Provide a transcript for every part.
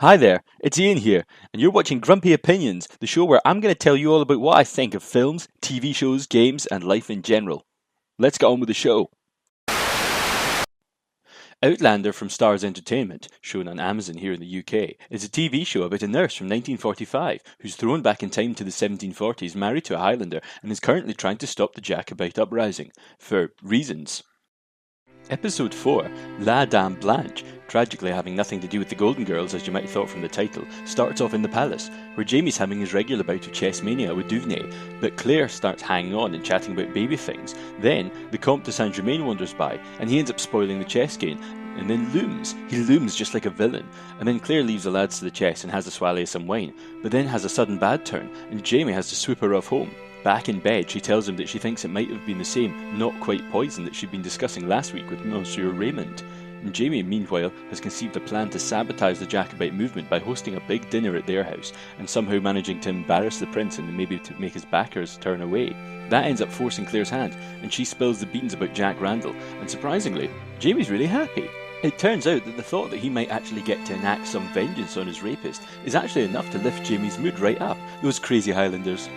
Hi there, it's Ian here, and you're watching Grumpy Opinions, the show where I'm going to tell you all about what I think of films, TV shows, games, and life in general. Let's get on with the show. Outlander from Starz Entertainment, shown on Amazon here in the UK, is a TV show about a nurse from 1945 who's thrown back in time to the 1740s, married to a Highlander, and is currently trying to stop the Jacobite uprising, for reasons. Episode 4, La Dame Blanche, tragically having nothing to do with the Golden Girls as you might have thought from the title, starts off in the palace, where Jamie's having his regular bout of chess mania with Duvnay, but Claire starts hanging on and chatting about baby things. Then, the Compte de Germain wanders by, and he ends up spoiling the chess game, and then he looms just like a villain, and then Claire leaves the lads to the chess and has a swallow of some wine, but then has a sudden bad turn, and Jamie has to swoop her off home. Back in bed, she tells him that she thinks it might have been the same, not quite poison that she'd been discussing last week with Monsieur Raymond. And Jamie, meanwhile, has conceived a plan to sabotage the Jacobite movement by hosting a big dinner at their house, and somehow managing to embarrass the prince and maybe to make his backers turn away. That ends up forcing Claire's hand, and she spills the beans about Jack Randall, and surprisingly, Jamie's really happy. It turns out that the thought that he might actually get to enact some vengeance on his rapist is actually enough to lift Jamie's mood right up, those crazy Highlanders.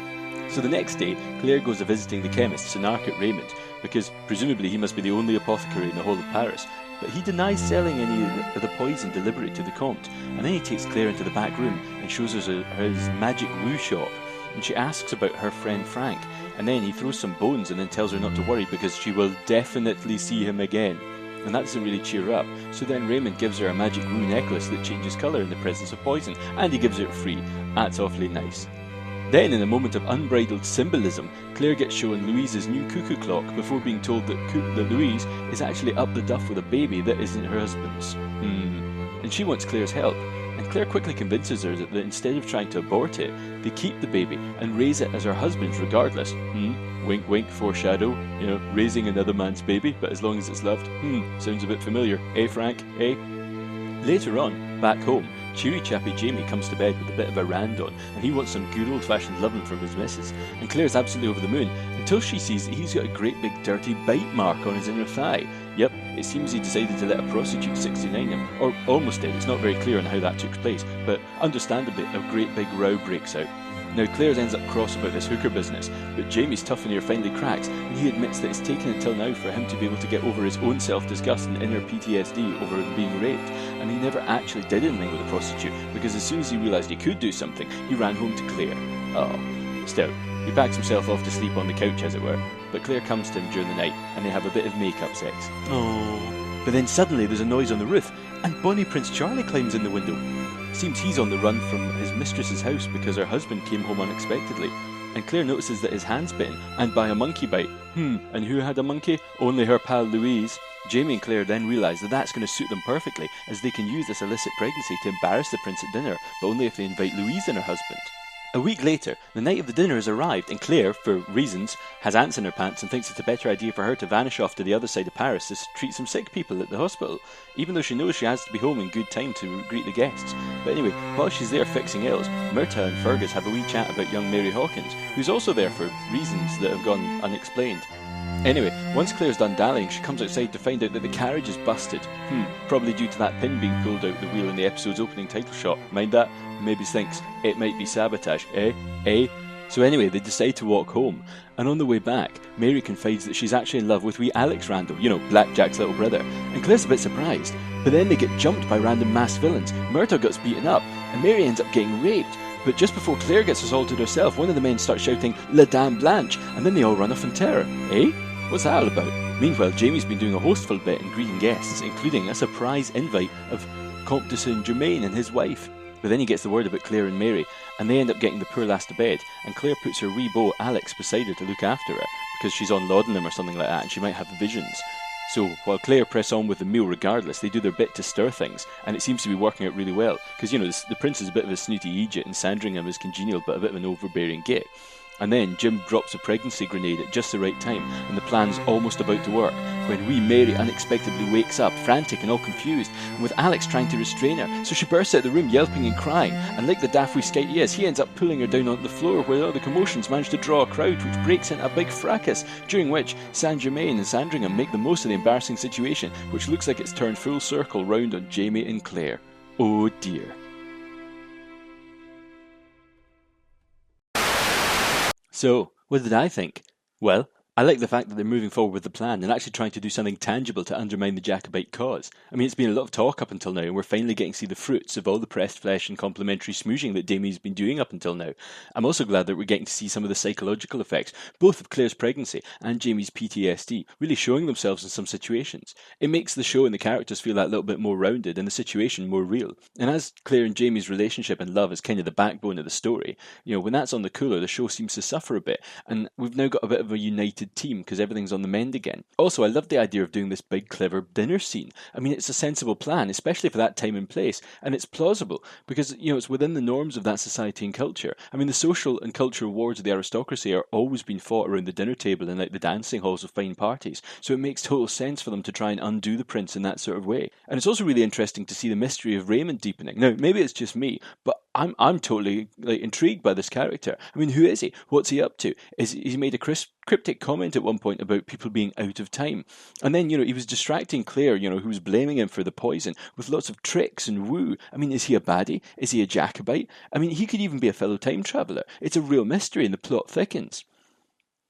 So the next day, Claire goes visiting the chemist, Synopsis at Raymond, because presumably he must be the only apothecary in the whole of Paris, but he denies selling any of the poison deliberately to the Compte, and then he takes Claire into the back room and shows her his magic woo shop, and she asks about her friend Frank, and then he throws some bones and then tells her not to worry because she will definitely see him again. And that doesn't really cheer her up, so then Raymond gives her a magic woo necklace that changes colour in the presence of poison, and he gives it free. That's awfully nice. Then, in a moment of unbridled symbolism, Claire gets shown Louise's new cuckoo clock before being told that Louise is actually up the duff with a baby that isn't her husband's. And she wants Claire's help, and Claire quickly convinces her that instead of trying to abort it, they keep the baby and raise it as her husband's regardless. Wink wink, foreshadow, raising another man's baby, but as long as it's loved. Sounds a bit familiar, eh Frank, eh? Later on, back home, cheery chappy Jamie comes to bed with a bit of a rand on, and he wants some good old-fashioned loving from his missus, and Claire's absolutely over the moon, until she sees that he's got a great big dirty bite mark on his inner thigh. Yep, it seems he decided to let a prostitute 69 him, or almost did. It's not very clear on how that took place, but understandably a great big row breaks out. Now Claire ends up cross about this hooker business, but Jamie's tough in ear finally cracks, and he admits that it's taken until now for him to be able to get over his own self-disgust and inner PTSD over being raped, and he never actually did anything with the prostitute, because as soon as he realised he could do something, he ran home to Claire. Still, he backs himself off to sleep on the couch as it were, but Claire comes to him during the night, and they have a bit of make-up sex. But then suddenly there's a noise on the roof, and Bonnie Prince Charlie climbs in the window. Seems he's on the run from his mistress's house because her husband came home unexpectedly, and Claire notices that his hand's bitten, and by a monkey bite. And who had a monkey? Only her pal Louise. Jamie and Claire then realise that that's going to suit them perfectly, as they can use this illicit pregnancy to embarrass the prince at dinner, but only if they invite Louise and her husband. A week later, the night of the dinner has arrived, and Claire, for reasons, has ants in her pants and thinks it's a better idea for her to vanish off to the other side of Paris to treat some sick people at the hospital, even though she knows she has to be home in good time to greet the guests. But anyway, while she's there fixing ills, Murtagh and Fergus have a wee chat about young Mary Hawkins, who's also there for reasons that have gone unexplained. Anyway, once Claire's done dallying, she comes outside to find out that the carriage is busted. Probably due to that pin being pulled out the wheel in the episode's opening title shot. Mind that? Maybe thinks it might be sabotage, eh? So anyway, they decide to walk home, and on the way back, Mary confides that she's actually in love with wee Alex Randall, Black Jack's little brother, and Claire's a bit surprised. But then they get jumped by random masked villains, Murtagh gets beaten up, and Mary ends up getting raped. But just before Claire gets assaulted herself, one of the men starts shouting, La Dame Blanche, and then they all run off in terror. Eh? What's that all about? Meanwhile, Jamie's been doing a hostful bit and greeting guests, including a surprise invite of Compte de Germain and his wife. But then he gets the word about Claire and Mary, and they end up getting the poor lass to bed, and Claire puts her wee beau Alex beside her to look after her, because she's on laudanum or something like that, and she might have visions. So, while Claire press on with the meal regardless, they do their bit to stir things, and it seems to be working out really well, because, the prince is a bit of a snooty Egypt, and Sandringham is congenial, but a bit of an overbearing git. And then Jim drops a pregnancy grenade at just the right time, and the plan's almost about to work, when wee Mary unexpectedly wakes up, frantic and all confused, and with Alex trying to restrain her, so she bursts out of the room yelping and crying, and like the daft wee skite he is, he ends up pulling her down onto the floor, where all the commotions manage to draw a crowd, which breaks into a big fracas, during which Germain and Sandringham make the most of the embarrassing situation, which looks like it's turned full circle round on Jamie and Claire. Oh dear. So, what did I think? Well, I like the fact that they're moving forward with the plan and actually trying to do something tangible to undermine the Jacobite cause. I mean, it's been a lot of talk up until now, and we're finally getting to see the fruits of all the pressed flesh and complimentary smooshing that Damie's been doing up until now. I'm also glad that we're getting to see some of the psychological effects, both of Claire's pregnancy and Jamie's PTSD, really showing themselves in some situations. It makes the show and the characters feel that little bit more rounded and the situation more real. And as Claire and Jamie's relationship and love is kind of the backbone of the story, when that's on the cooler, the show seems to suffer a bit, and we've now got a bit of a united team because everything's on the mend again. Also, I love the idea of doing this big, clever dinner scene. I mean, it's a sensible plan, especially for that time and place, and it's plausible because, it's within the norms of that society and culture. I mean, the social and cultural wars of the aristocracy are always being fought around the dinner table and like the dancing halls of fine parties, so it makes total sense for them to try and undo the prince in that sort of way. And it's also really interesting to see the mystery of Raymond deepening. Now, maybe it's just me, but I'm totally intrigued by this character. I mean, who is he? What's he up to? He's made a cryptic comment at one point about people being out of time, and then he was distracting Claire, who was blaming him for the poison with lots of tricks and woo. I mean, is he a baddie? Is he a Jacobite? I mean, he could even be a fellow time traveller. It's a real mystery, and the plot thickens.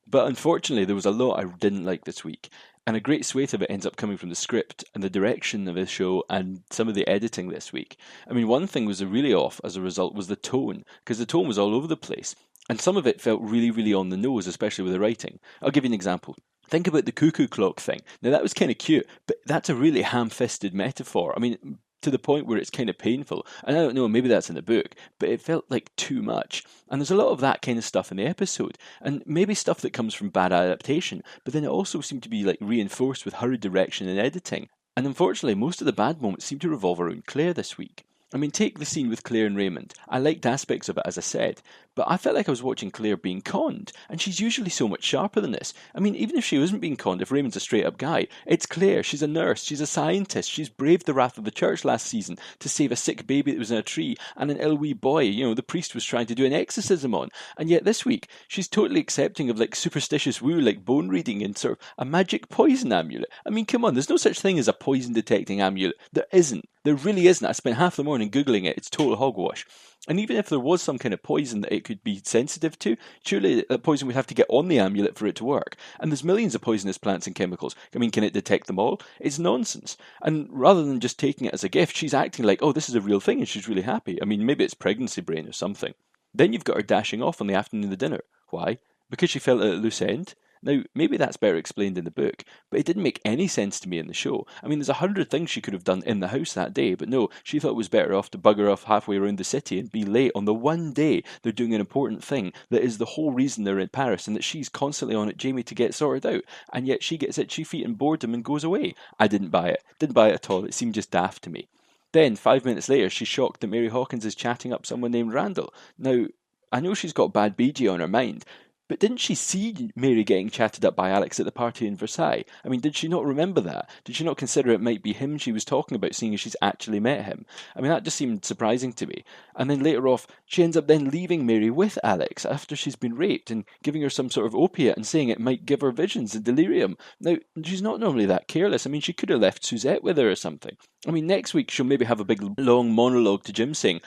But unfortunately, there was a lot I didn't like this week, and a great swathe of it ends up coming from the script and the direction of the show and some of the editing this week. I mean, one thing was really off as a result was the tone, because the tone was all over the place, and some of it felt really, really on the nose, especially with the writing. I'll give you an example. Think about the cuckoo clock thing. Now, that was kind of cute, but that's a really ham-fisted metaphor. I mean, to the point where it's kind of painful. And I don't know, maybe that's in the book, but it felt like too much. And there's a lot of that kind of stuff in the episode, and maybe stuff that comes from bad adaptation, but then it also seemed to be reinforced with hurried direction and editing. And unfortunately, most of the bad moments seem to revolve around Claire this week. I mean, take the scene with Claire and Raymond. I liked aspects of it, as I said, but I felt like I was watching Claire being conned, and she's usually so much sharper than this. I mean, even if she wasn't being conned, if Raymond's a straight-up guy, it's Claire. She's a nurse. She's a scientist. She's braved the wrath of the church last season to save a sick baby that was in a tree and an ill wee boy, the priest was trying to do an exorcism on. And yet this week, she's totally accepting of superstitious woo, like bone reading and sort of a magic poison amulet. I mean, come on, there's no such thing as a poison-detecting amulet. There isn't. There really isn't. I spent half the morning Googling it. It's total hogwash. And even if there was some kind of poison that it could be sensitive to, surely that poison would have to get on the amulet for it to work. And there's millions of poisonous plants and chemicals. I mean, can it detect them all? It's nonsense. And rather than just taking it as a gift, she's acting like, oh, this is a real thing, and she's really happy. I mean, maybe it's pregnancy brain or something. Then you've got her dashing off on the afternoon of the dinner. Why? Because she felt at a loose end? Now, maybe that's better explained in the book, but it didn't make any sense to me in the show. I mean, there's 100 things she could have done in the house that day, but no, she thought it was better off to bugger off halfway around the city and be late on the one day they're doing an important thing that is the whole reason they're in Paris, and that she's constantly on at Jamie to get sorted out, and yet she gets itchy feet and boredom and goes away. I didn't buy it. Didn't buy it at all. It seemed just daft to me. Then, 5 minutes later, she's shocked that Mary Hawkins is chatting up someone named Randall. Now, I know she's got bad BG on her mind, but didn't she see Mary getting chatted up by Alex at the party in Versailles? I mean, did she not remember that? Did she not consider it might be him she was talking about, seeing as she's actually met him? I mean, that just seemed surprising to me. And then later off, she ends up then leaving Mary with Alex after she's been raped and giving her some sort of opiate and saying it might give her visions and delirium. Now, she's not normally that careless. I mean, she could have left Suzette with her or something. I mean, next week she'll maybe have a big long monologue to Jim saying,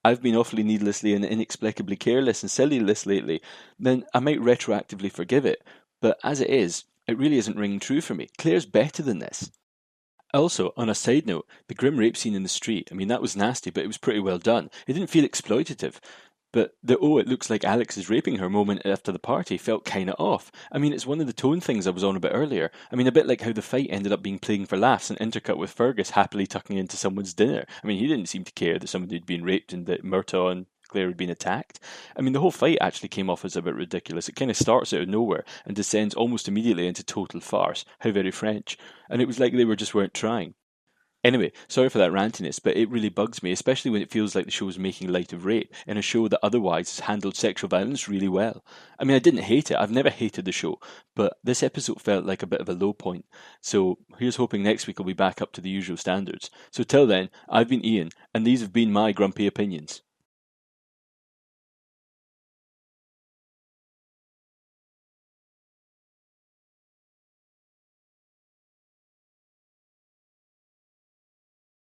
I've been awfully needlessly and inexplicably careless and sillyless lately. Then I might retroactively forgive it. But as it is, it really isn't ringing true for me. Claire's better than this. Also, on a side note, the grim rape scene in the street, I mean, that was nasty, but it was pretty well done. It didn't feel exploitative. But the it looks like Alex is raping her moment after the party felt kind of off. I mean, it's one of the tone things I was on a bit earlier. I mean, a bit like how the fight ended up being playing for laughs and intercut with Fergus happily tucking into someone's dinner. I mean, he didn't seem to care that somebody had been raped and that Murtagh and Claire had been attacked. I mean, the whole fight actually came off as a bit ridiculous. It kind of starts out of nowhere and descends almost immediately into total farce. How very French. And it was like they weren't trying. Anyway, sorry for that rantiness, but it really bugs me, especially when it feels like the show is making light of rape in a show that otherwise has handled sexual violence really well. I mean, I didn't hate it. I've never hated the show, but this episode felt like a bit of a low point. So here's hoping next week will be back up to the usual standards. So till then, I've been Ian, and these have been my grumpy opinions.